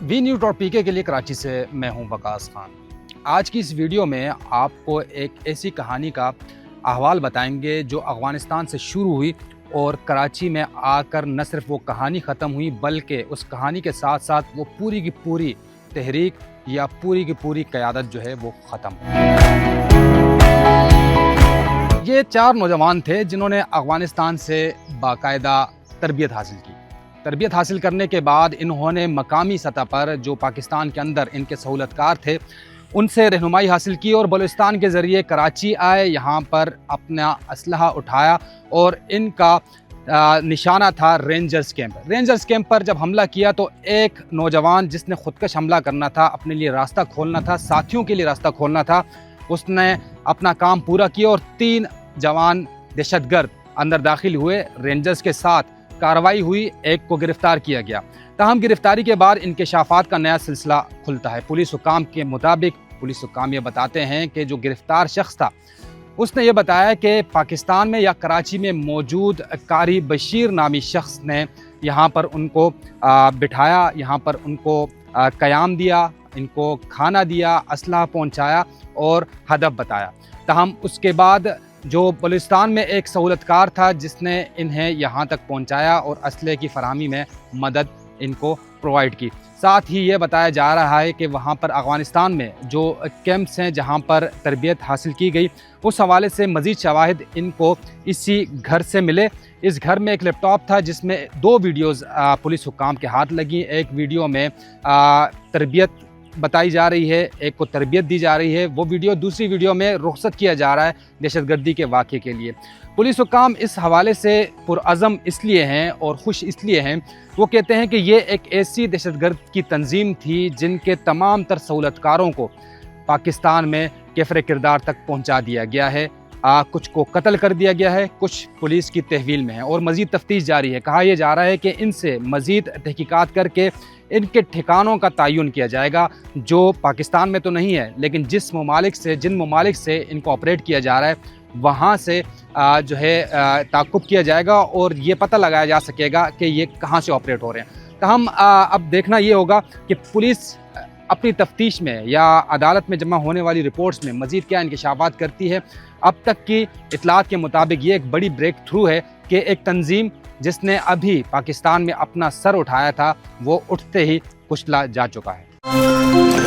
V news और पीके के लिए कराची से मैं हूं वकास खान। आज की इस वीडियो में आपको एक ऐसी कहानी का अहवाल बताएंगे जो अफ़गानिस्तान से शुरू हुई और कराची में आकर न सिर्फ वो कहानी ख़त्म हुई बल्कि उस कहानी के साथ साथ वो पूरी की पूरी तहरीक या पूरी की पूरी क़यादत जो है वो ख़त्म। ये 4 नौजवान थे जिन्होंने अफ़गानिस्तान से बाकायदा तरबियत हासिल की। तरबियत हासिल करने के बाद इन्होंने मकामी सतह पर जो पाकिस्तान के अंदर इनके सहूलतकार थे उनसे रहनुमाई हासिल की और बलूचिस्तान के ज़रिए कराची आए, यहाँ पर अपना असलहा उठाया और इनका निशाना था रेंजर्स कैंप। रेंजर्स कैंप पर जब हमला किया तो एक नौजवान जिसने खुदकश हमला करना था, अपने लिए रास्ता खोलना था, साथियों के लिए रास्ता खोलना था, उसने अपना काम पूरा किया और 3 जवान दहशतगर्द अंदर दाखिल हुए। रेंजर्स के साथ कार्रवाई हुई, एक को गिरफ्तार किया गया। ताहम गिरफ्तारी के बाद इंकशाफात का नया सिलसिला खुलता है। पुलिस हुकाम के मुताबिक पुलिस हुकाम ये बताते हैं कि जो गिरफ्तार शख्स था उसने ये बताया कि पाकिस्तान में या कराची में मौजूद कारी बशीर नामी शख्स ने यहाँ पर उनको बिठाया, यहाँ पर उनको क़याम दिया, इनको खाना दिया, असलहा पहुँचाया और हदफ बताया। ताहम उसके बाद जो बलूचिस्तान में एक सहूलतकार था जिसने इन्हें यहाँ तक पहुँचाया और असलहे की फराहमी में मदद इनको प्रोवाइड की। साथ ही ये बताया जा रहा है कि वहाँ पर अफ़गानिस्तान में जो कैंप्स हैं जहाँ पर तरबियत हासिल की गई उस हवाले से मज़ीद शवाहिद इनको इसी घर से मिले। इस घर में एक लैपटॉप था जिसमें 2 वीडियोज़ पुलिस हुकाम के हाथ लगी। एक वीडियो में तरबियत बताई जा रही है, एक को तरबियत दी जा रही है, वो वीडियो दूसरी वीडियो में रुखसत किया जा रहा है दहशतगर्दी के वाक़े के लिए। पुलिस हुकाम इस हवाले से पुरअज़म इसलिए हैं और खुश इसलिए हैं, वो कहते हैं कि ये एक ऐसी दहशतगर्द की तंजीम थी जिनके तमाम तर सहूलतकारों को पाकिस्तान में कैफ़र किरदार तक पहुँचा दिया गया है। कुछ को कत्ल कर दिया गया है, कुछ पुलिस की तहवील में है और मज़ीद तफ्तीश जारी है। कहा यह जा रहा है कि इनसे मज़ीद तहकीकात करके इनके ठिकानों का तयन किया जाएगा जो पाकिस्तान में तो नहीं है लेकिन जिन ममालिक से इनको ऑपरेट किया जा रहा है वहाँ से जो है ताक़ुब किया जाएगा और ये पता लगाया जा सकेगा कि ये कहाँ से ऑपरेट हो रहे हैं। तो हम अब देखना ये होगा कि पुलिस अपनी तफ्तीश में या अदालत में जमा होने वाली रिपोर्ट्स में मज़ीद क्या इंकशाफात करती है। अब तक की इतलात के मुताबिक ये एक बड़ी ब्रेक थ्रू है कि एक तंजीम जिसने अभी पाकिस्तान में अपना सर उठाया था वो उठते ही कुचला जा चुका है।